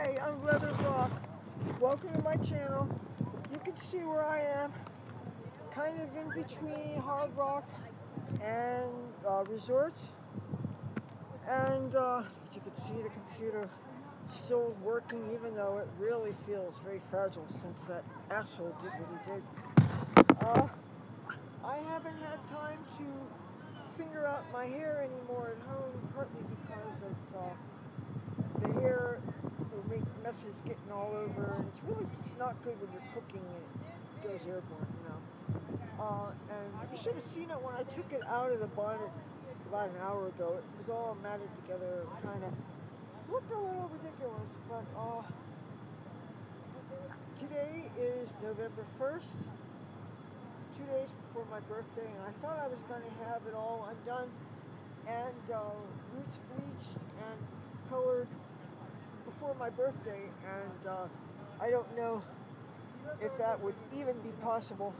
Hi, I'm Rokk. Welcome to my channel. You can see where I am, kind of in between hard rock and resorts. And as you can see, the computer still working, even though it really feels very fragile since that asshole did what he did. I haven't had time to finger out my hair anymore at home, partly because of the hair will make messes getting all over, and it's really not good when you're cooking and it goes airborne, you know. And you should have seen it when I took it out of the bonnet about an hour ago. It was all matted together, kind of looked a little ridiculous, but today is November 1st, 2 days before my birthday, and I thought I was going to have it all undone and roots bleached and colored before my birthday, and I don't know if that would even be possible.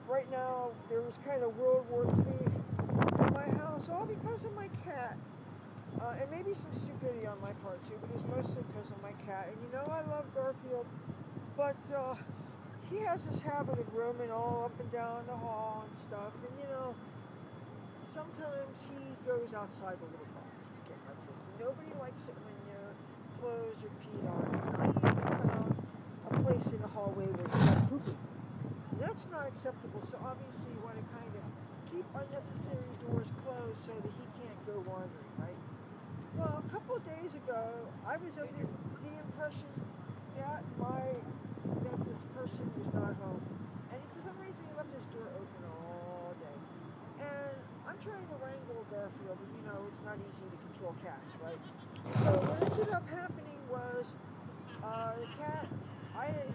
Right now, there was kind of World War III in my house, all because of my cat. And maybe some stupidity on my part too, but it's mostly because of my cat. And you know I love Garfield, but he has this habit of roaming all up and down the hall and stuff. And you know, sometimes he goes outside a little bit. If you get my drift. And nobody likes it when your clothes are peed on. And I even found a place in the hallway where he got pooping. And that's not acceptable. So obviously you want to kind of keep unnecessary doors closed so that he can't go wandering, right? Well, a couple of days ago, I was under the impression that this person was not home, and for some reason he left his door open all day. And I'm trying to wrangle Garfield, and you know it's not easy to control cats, right? So what ended up happening was the cat.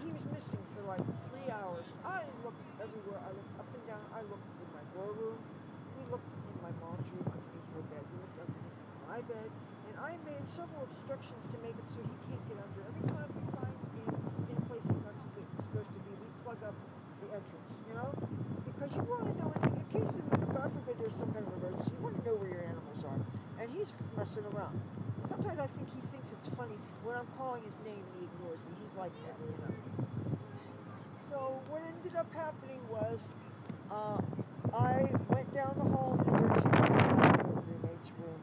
He was missing for like 3 hours. I looked everywhere. I looked up and down. I looked in my war room. We looked in my mom's room underneath her bed. We looked underneath my bed. And I made several obstructions to make it so he can't get under. Every time we find him in a place he's not supposed to be, we plug up the entrance, you know? Because you want to know, in case of, God forbid, there's some kind of emergency, you want to know where your animals are. And he's messing around. Sometimes I think he thinks it's funny when I'm calling his name and he ignores me. He's like that, you know? So what ended up happening was I went down the hall in the direction of my roommate's room.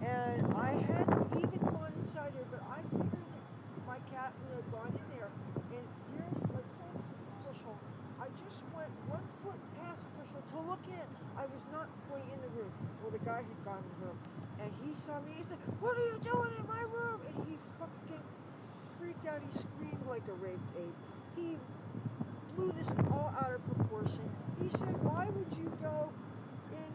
And I hadn't even gone inside there, but I figured that my cat had gone in there. And here's, let's say this is the threshold. I just went 1 foot past the threshold to look in. I was not going in the room. Well, the guy had gone in the room. And he saw me, he said, "What are you doing in my room?" And he fucking freaked out. He screamed like a raped ape. He blew this all out of proportion. He said, "Why would you go in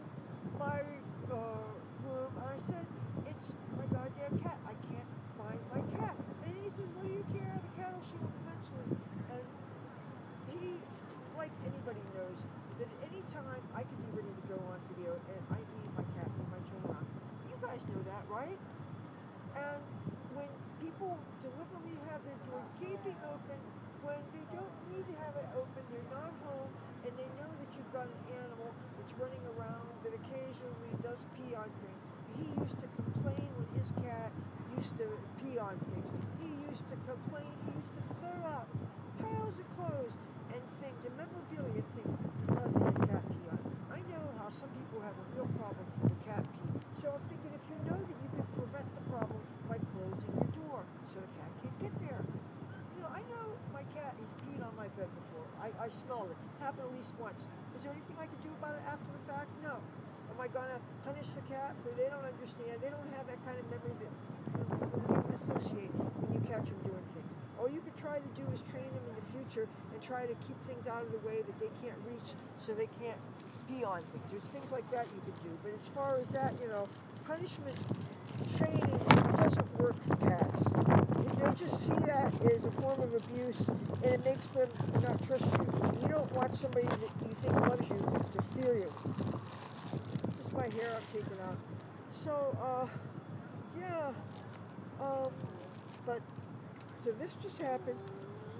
my room?" And I said, "It's my goddamn cat. I can't find my cat." And he says, "What do you care? The cat will show up eventually." And he, like anybody knows, that at any time I could be ready to go on video and I need my cat for my turnaround. You guys know that, right? And when people deliberately have their door gaping open, when they don't need to have it open, they're not home, and they know that you've got an animal that's running around that occasionally does pee on things. He used to complain when his cat used to pee on things. He used to complain, he used to throw out piles of clothes and things, and memorabilia and things, because he had cat pee on it. I know how some people have a real problem with cat pee. So I'm thinking, if you know that you can prevent the problem by closing your door so the cat can't get there. You know, I know my cat has peed on my bed before. I smelled it. Happened at least once. Is there anything I can do about it after the fact? No. Am I going to punish the cat for they don't understand? They don't have that kind of memory that you can associate when you catch them doing things. All you could try to do is train them in the future and try to keep things out of the way that they can't reach so they can't pee on things. There's things like that you could do. But as far as that, you know, punishment training doesn't work for cats. They just see that as a form of abuse, and it makes them not trust you. You don't want somebody that you think loves you to fear you. Just my hair I'm taking out. So, yeah. But, so this just happened,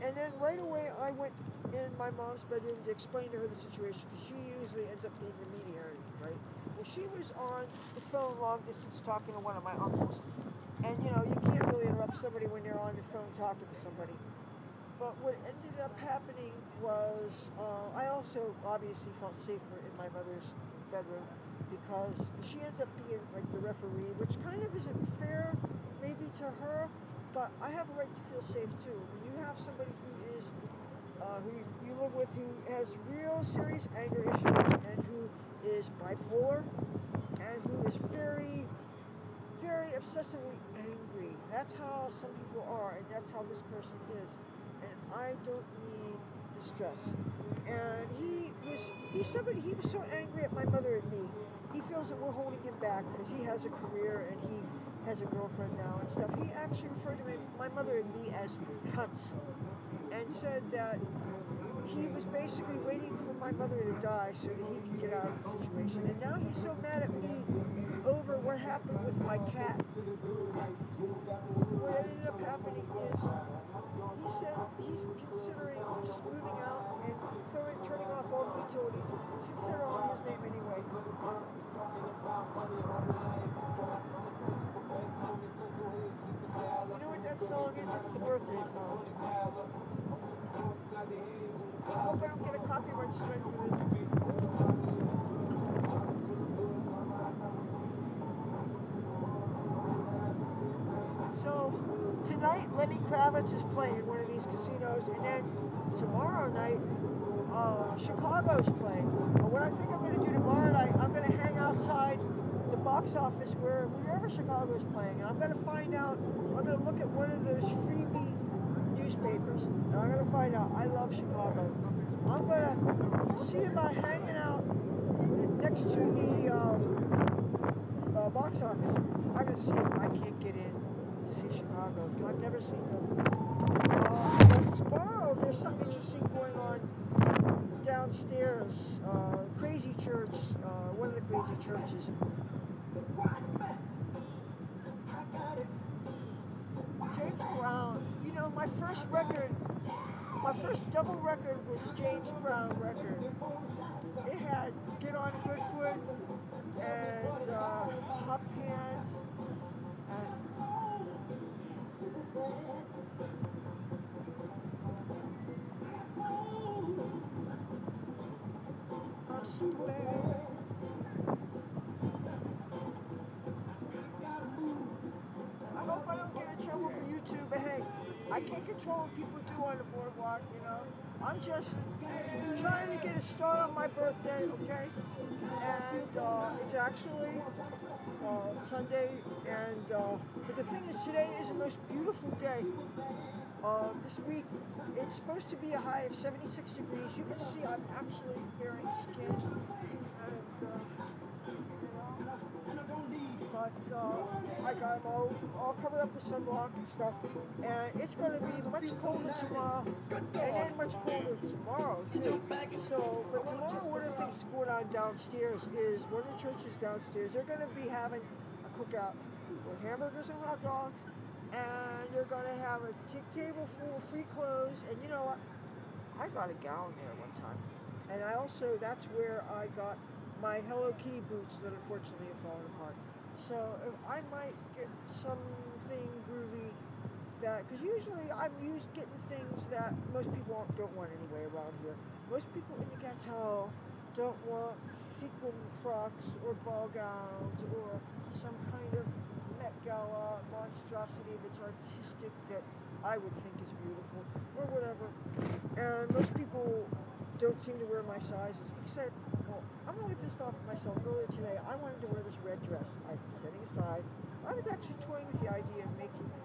and then right away I went in my mom's bedroom to explain to her the situation, because she usually ends up being the mediator, right? Well, she was on the phone long distance talking to one of my uncles. And you can't really interrupt somebody when they're on the phone talking to somebody. But what ended up happening was I also obviously felt safer in my mother's bedroom because she ends up being like the referee, which kind of isn't fair maybe to her, but I have a right to feel safe too. When you have somebody who you live with who has real serious anger issues and who is bipolar and who is very, very obsessively angry. That's how some people are, and that's how this person is. And I don't need the stress. And he was so angry at my mother and me. He feels that we're holding him back because he has a career and he has a girlfriend now and stuff. He actually referred to my mother and me as cunts and said that he was basically waiting for my mother to die so that he could get out of the situation. And now he's so mad at me over what happened with my cat. What ended up happening is he said he's considering just moving out and turning off all the utilities since they're all in his name anyway. You know what that song is? It's the birthday song. I hope I don't get a copyright strike for this. So tonight Lenny Kravitz is playing one of these casinos, and then tomorrow night Chicago's playing. But what I think I'm going to do tomorrow night, I'm going to hang outside the box office wherever Chicago's playing, and I'm going to find out. I'm going to look at one of those freebie newspapers, and I'm going to find out. I love Chicago. I'm going to see about hanging out next to the box office. I'm going to see if I can't get in to see Chicago. I've never seen them. But tomorrow there's something interesting going on downstairs. Crazy Church, one of the crazy churches. James Brown. My first double record was a James Brown record. It had Get On a Good Foot and Hot Pants. I'm so bad. I hope I don't get in trouble for YouTube, but hey, I can't control what people do on the boardwalk, I'm just trying to get a start on my birthday, okay? And it's actually Sunday, and but the thing is, today is the most beautiful day. This week, it's supposed to be a high of 76 degrees. You can see I'm actually wearing skin, and but I got them all covered up with sunblock and stuff. And it's going to be much colder tomorrow, and then much colder tomorrow too. So, but tomorrow, one of the things going on downstairs is one of the churches downstairs. They're going to be having a cookout with hamburgers and hot dogs, and they're going to have a table full of free clothes. And you know what? I got a gown there one time, and that's where I got my Hello Kitty boots that unfortunately have fallen apart. So I might get something groovy because usually I'm used getting things that most people don't want anyway around here. Most people in the ghetto don't want sequin frocks or ball gowns or some kind of Met Gala monstrosity that's artistic that I would think is beautiful or whatever. And most people don't seem to wear my sizes, except, well, I'm really pissed off at myself. Earlier today, I wanted to wear this red dress. Setting aside, I was actually toying with the idea of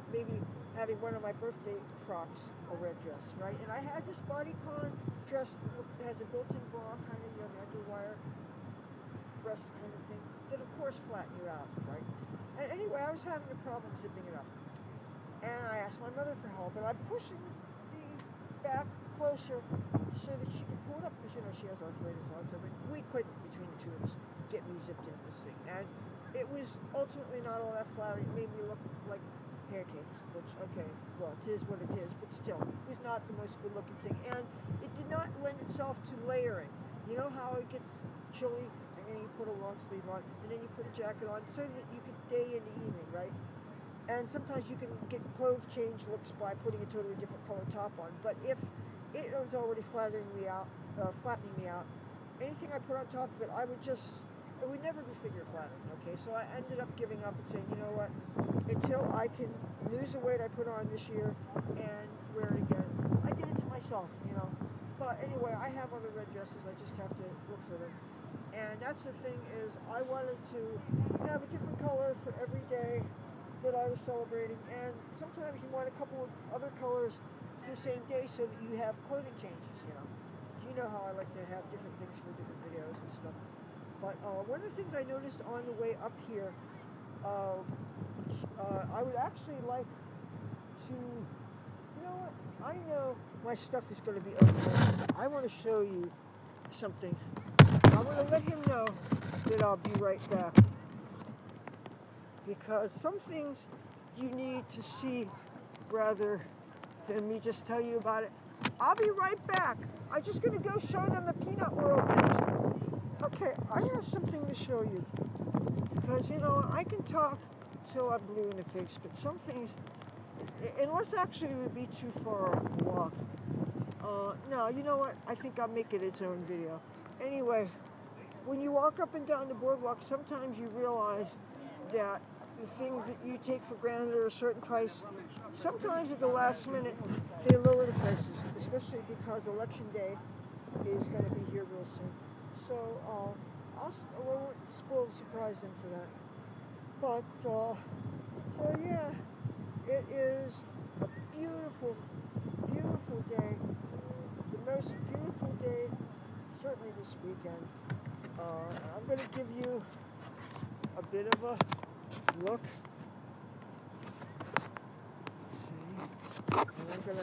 maybe having one of my birthday frocks a red dress, right? And I had this bodycon dress that has a built-in bra, kind of, the underwire breast kind of thing, that of course flatten you out, right? And anyway, I was having a problem zipping it up. And I asked my mother for help, and I'm pushing the back closer so that she can pull it up because she has arthritis and all that stuff. But we couldn't, between the two of us, get me zipped into this thing. And it was ultimately not all that flattering. It made me look like pancakes, which, okay, well, it is what it is, but still, it was not the most good-looking thing. And it did not lend itself to layering. You know how it gets chilly, and then you put a long sleeve on, and then you put a jacket on so that you could day in the evening, right? And sometimes you can get clothes change looks by putting a totally different color top on. But if it was already flattening me out, flattening me out, anything I put on top of it, it would never be figure flattering. Okay, so I ended up giving up and saying, you know what, until I can lose the weight I put on this year and wear it again, I did it to myself, you know. But anyway, I have other red dresses. I just have to look for them. And that's the thing is, I wanted to have a different color for every day that I was celebrating. And sometimes you want a couple of other colors for the same day so that you have clothing changes, you know. You know how I like to have different things for different videos and stuff. But one of the things I noticed on the way up here, I would actually like to, you know what, I know my stuff is going to be okay. I want to show you something. I want to let him know that I'll be right back. Because some things you need to see rather than me just tell you about it. I'll be right back. I'm just going to go show them the peanut world things. Okay, I have something to show you. Because, you know, I can talk till I'm blue in the face, but some things, unless actually it would be too far a walk. No, you know what? I think I'll make it its own video. Anyway, when you walk up and down the boardwalk, sometimes you realize that the things that you take for granted are a certain price. Sometimes at the last minute, they lower the prices, especially because election day is going to be here real soon. So I won't spoil the surprise then for that. But, so yeah, it is a beautiful, beautiful day. The most beautiful day, certainly this weekend. I'm going to give you a bit of a look. Let's see. And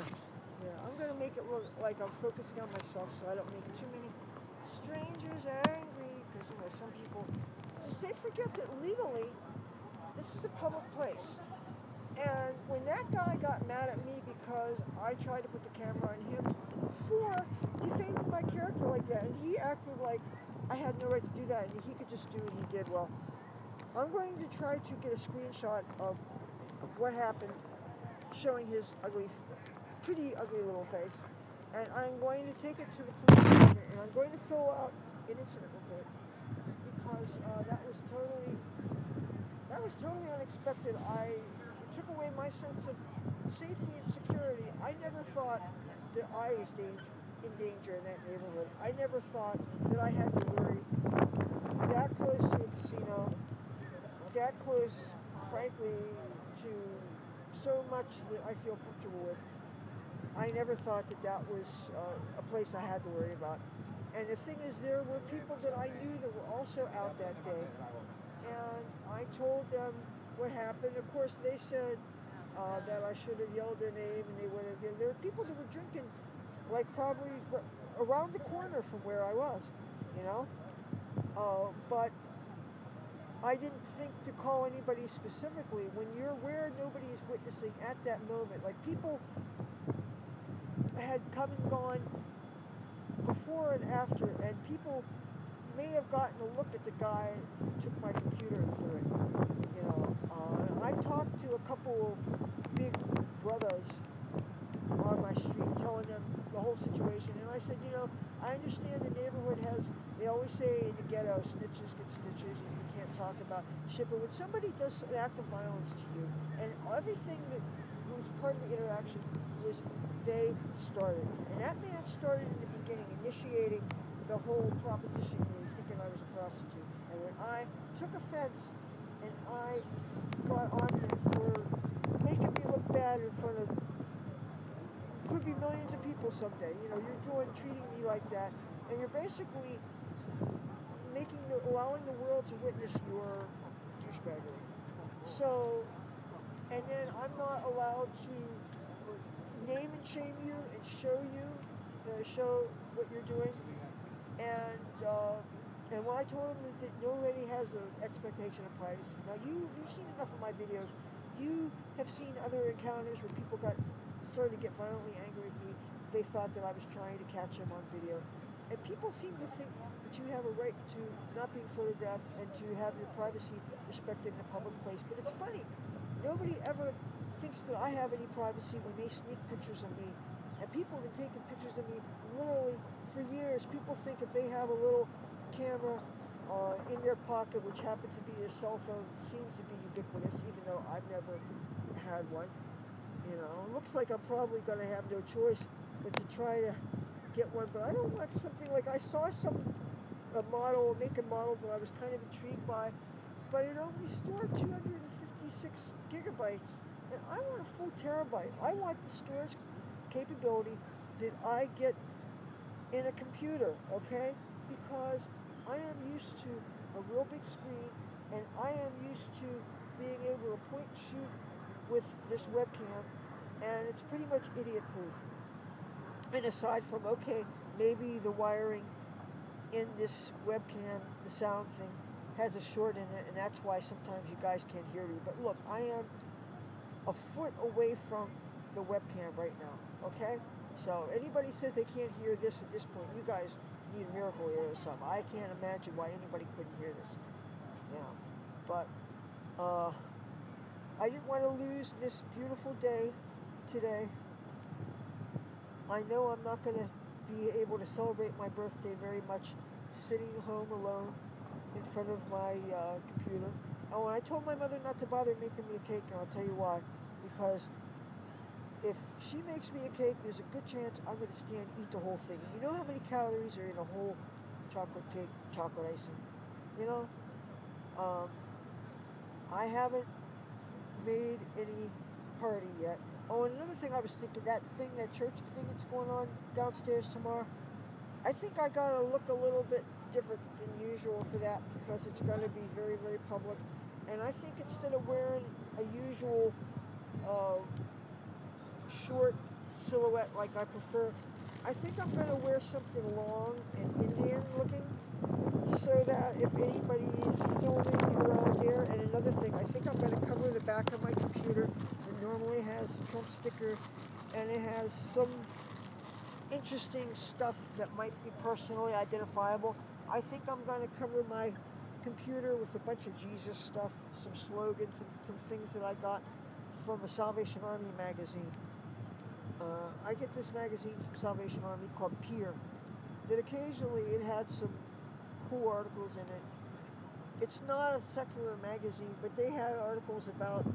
I'm gonna make it look like I'm focusing on myself, so I don't make too many strangers angry. Because you know, some people just they forget that legally, this is a public place. And when that guy got mad at me because I tried to put the camera on him for defaming my character like that, and he acted like I had no right to do that, and he could just do what he did. Well, I'm going to try to get a screenshot of what happened, showing his pretty ugly little face, and I'm going to take it to the police department, and I'm going to fill out an incident report because that was totally unexpected. It took away my sense of safety and security. I never thought that I was in danger in that neighborhood. I never thought that I had to worry that close to a casino, that close, frankly, to so much that I feel comfortable with. I never thought that was a place I had to worry about. And the thing is, there were people that I knew that were also out that day. And I told them what happened. Of course, they said that I should have yelled their name, and they would have. There were people that were drinking, like probably around the corner from where I was, you know. But I didn't think to call anybody specifically. When you're where nobody is witnessing at that moment, like people had come and gone before and after, and people may have gotten a look at the guy who took my computer and threw it. You know, I've talked to a couple of big brothers on my street, telling them the whole situation, and I said, you know, I understand the neighborhood has. They always say in the ghetto, snitches get stitches, and you can't talk about shit. But when somebody does an act of violence to you, and everything that was part of the interaction was they started, and that man started in the beginning, initiating the whole proposition of me thinking I was a prostitute. And when I took offense and I got on him for making me look bad in front of could be millions of people someday, you know, you're treating me like that, and you're basically allowing the world to witness your douchebaggery. So, and then I'm not allowed to name and shame you and show what you're doing. And when I told him that nobody has an expectation of privacy. Now you've seen enough of my videos. You have seen other encounters where people started to get violently angry with me. They thought that I was trying to catch them on video. And people seem to think that you have a right to not being photographed and to have your privacy respected in a public place. But it's funny. nobody ever thinks that I have any privacy when they sneak pictures of me. And people have been taking pictures of me literally for years. People think if they have a little camera in their pocket, which happens to be a cell phone, it seems to be ubiquitous, even though I've never had one. You know, it looks like I'm probably going to have no choice but to try to get one. But I don't want something like I saw a model, make a model that I was kind of intrigued by, but it only stored 256 gigabytes, and I want a full terabyte. I want the storage capability that I get in a computer, okay? Because I am used to a real big screen, and I am used to being able to point and shoot with this webcam, and it's pretty much idiot proof. And aside from, okay, maybe the wiring in this webcam, the sound thing, has a short in it, and that's why sometimes you guys can't hear me. But look, I am a foot away from the webcam right now, okay? So anybody says they can't hear this at this point, you guys need a miracle here or something. I can't imagine why anybody couldn't hear this. Yeah, but I didn't want to lose this beautiful day today. I know I'm not going to be able to celebrate my birthday very much sitting home alone in front of my computer. Oh, and I told my mother not to bother making me a cake, and I'll tell you why. Because if she makes me a cake, there's a good chance I'm going to stand and eat the whole thing. And you know how many calories are in a whole chocolate cake, chocolate icing? You know? I haven't made any party yet. Oh, and another thing I was thinking, that church thing that's going on downstairs tomorrow, I think I gotta look a little bit different than usual for that because it's gonna be very, very public. And I think instead of wearing a usual short silhouette like I prefer, I think I'm gonna wear something long and Indian looking so that if anybody's filming around here. And another thing, I think I'm going to cover the back of my computer. It normally has a Trump sticker, and it has some interesting stuff that might be personally identifiable. I think I'm going to cover my computer with a bunch of Jesus stuff, some slogans, and some things that I got from a Salvation Army magazine. I get this magazine from Salvation Army called Peer, that occasionally it had some cool articles in it. It's not a secular magazine, but they had articles about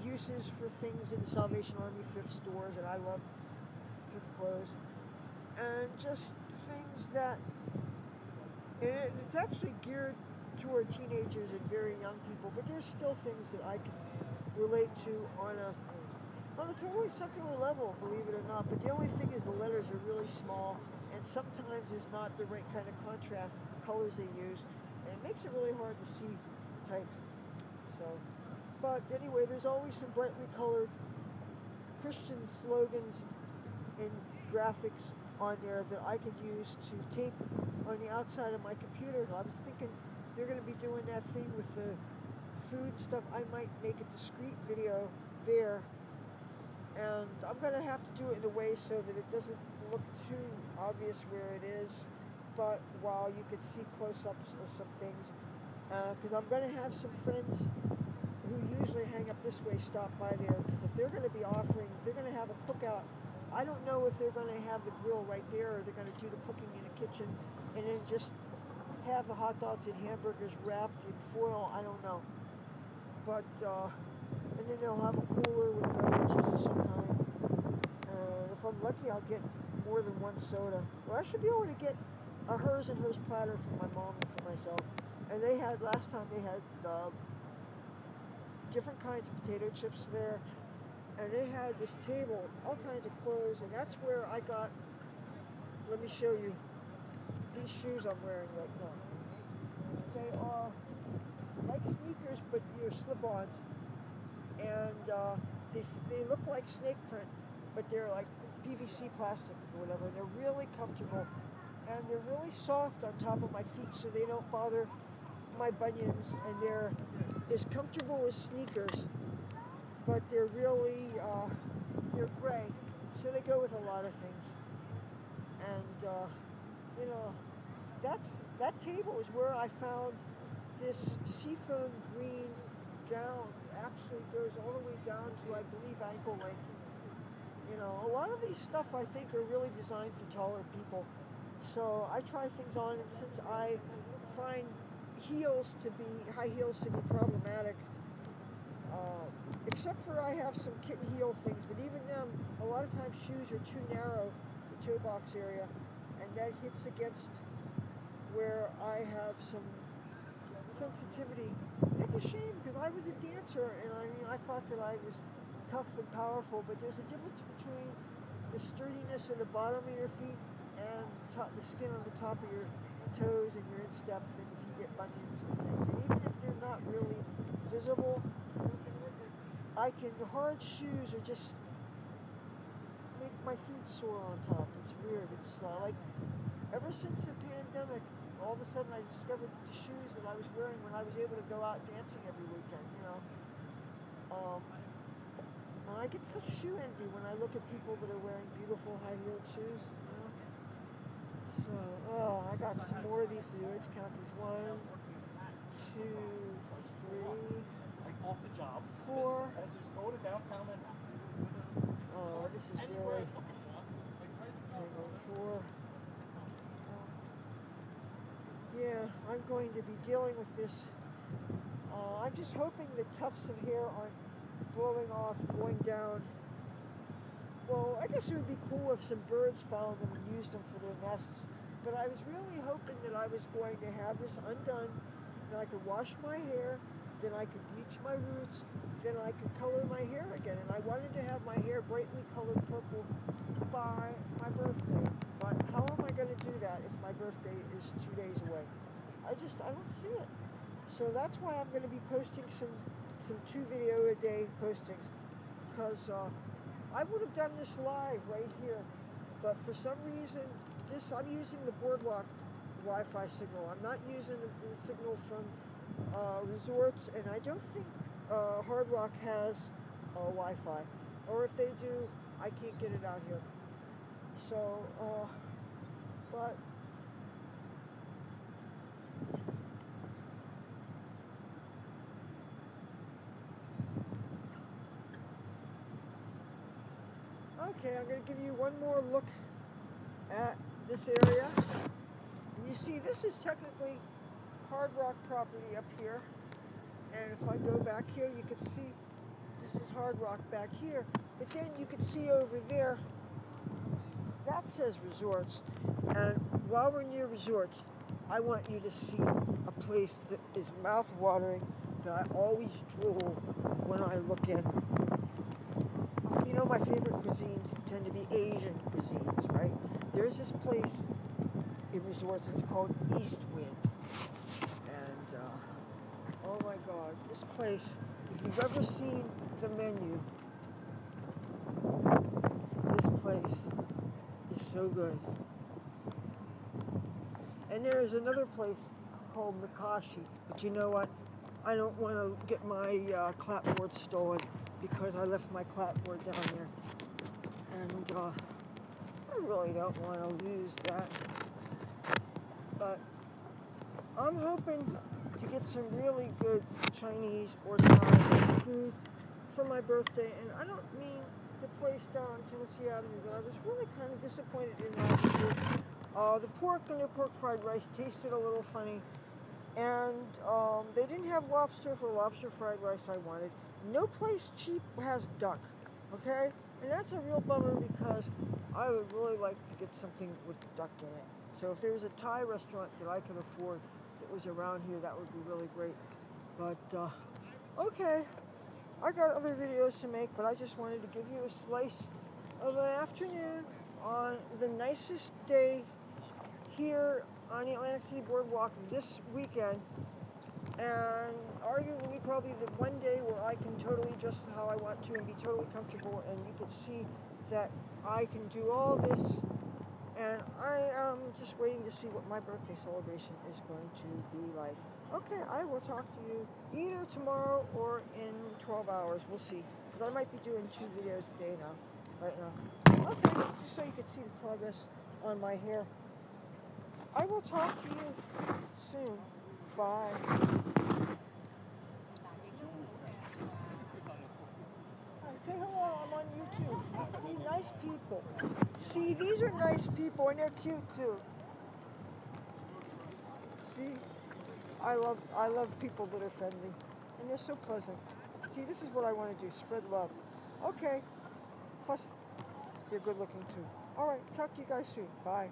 uses for things in the Salvation Army thrift stores, and I love thrift clothes, and just things that, and it's actually geared toward teenagers and very young people, but there's still things that I can relate to on a totally secular level, believe it or not. But the only thing is the letters are really small, and sometimes there's not the right kind of contrast, the colors they use, and it makes it really hard to see the type. So, but anyway, there's always some brightly colored Christian slogans and graphics on there that I could use to tape on the outside of my computer. And I was thinking they're going to be doing that thing with the food stuff. I might make a discrete video there, and I'm going to have to do it in a way so that it doesn't look too obvious where it is, but while you could see close-ups of some things, because I'm going to have some friends who usually hang up this way stop by there, because if they're going to be offering, if they're going to have a cookout, I don't know if they're going to have the grill right there, or they're going to do the cooking in the kitchen and then just have the hot dogs and hamburgers wrapped in foil. I don't know, but and then they'll have a cooler with beverages of some kind. If I'm lucky, I'll get more than one soda. Well, I should be able to get a hers and hers platter for my mom and for myself. And they had, last time they had different kinds of potato chips there. And they had this table, all kinds of clothes, and that's where I got, let me show you, these shoes I'm wearing right now. They are like sneakers, but they're slip-ons. And they look like snake print, but they're like PVC plastic or whatever, and they're really comfortable, and they're really soft on top of my feet so they don't bother my bunions, and they're as comfortable as sneakers, but they're really, they're gray, so they go with a lot of things. And you know, that table is where I found this seafoam green gown. actually goes all the way down to, I believe, ankle length. You know, a lot of these stuff I think are really designed for taller people. So I try things on, and since I find high heels to be problematic, except for I have some kitten heel things, but even them, a lot of times shoes are too narrow, the toe box area, and that hits against where I have some sensitivity. It's a shame because I was a dancer, and I mean, I thought that I was tough and powerful, but there's a difference between the sturdiness of the bottom of your feet and the skin on the top of your toes and your instep, and if you get bunions and things. And even if they're not really visible, the hard shoes are just make my feet sore on top. It's weird. It's like ever since the pandemic, all of a sudden I discovered that the shoes that I was wearing when I was able to go out dancing every weekend, you know. And I get such shoe envy when I look at people that are wearing beautiful high-heeled shoes, you know. So, I got some more of these to do. Let's count these. 1, 2, 3, off the job. 4. Just go to downtown and Oh, this is really tangle 4. Yeah, I'm going to be dealing with this. I'm just hoping the tufts of hair aren't blowing off, going down. Well, I guess it would be cool if some birds found them and used them for their nests. But I was really hoping that I was going to have this undone, that I could wash my hair, then I could bleach my roots, then I could color my hair again. And I wanted to have my hair brightly colored purple by my birthday. But how am I going to do that if my birthday is 2 days away? I don't see it. So that's why I'm going to be posting some 2 video a day postings, because I would have done this live right here, but for some reason I'm using the Boardwalk Wi-Fi signal. I'm not using the signal from resorts, and I don't think Hard Rock has Wi-Fi, or if they do, I can't get it out here. So, but okay, I'm going to give you one more look at this area. You see, this is technically Hard Rock property up here, and if I go back here, you can see this is Hard Rock back here, but then you can see over there, that says resorts, and while we're near resorts, I want you to see a place that is mouth-watering, that I always drool when I look in. You know, my favorite cuisines tend to be Asian cuisines, right? There's this place in resorts, it's called East Wind. And, oh my God, this place, if you've ever seen the menu, this place is so good. And there's another place called Mikashi, but you know what? I don't want to get my clapboard stolen, because I left my clapboard down there, and I really don't want to lose that. But I'm hoping to get some really good Chinese or Thai food for my birthday, and I don't mean the place down on Tennessee Avenue that I was really kind of disappointed in last year. The pork and their pork fried rice tasted a little funny, and they didn't have lobster for the lobster fried rice I wanted. No place cheap has duck, okay? And that's a real bummer, because I would really like to get something with duck in it. So if there was a Thai restaurant that I could afford that was around here, that would be really great. But, okay. I got other videos to make, but I just wanted to give you a slice of an afternoon on the nicest day here on the Atlantic City Boardwalk this weekend, and arguably probably the one day where I can totally dress how I want to and be totally comfortable, and you can see that I can do all this, and I am just waiting to see what my birthday celebration is going to be like. Okay, I will talk to you either tomorrow or in 12 hours. We'll see, because I might be doing 2 videos a day now, right now. Okay, just so you can see the progress on my hair. I will talk to you soon. Bye. Say hello, I'm on YouTube. See, nice people. See, these are nice people and they're cute too. See, I love people that are friendly and they're so pleasant. See, this is what I want to do, spread love. Okay, plus they're good looking too. All right, talk to you guys soon. Bye.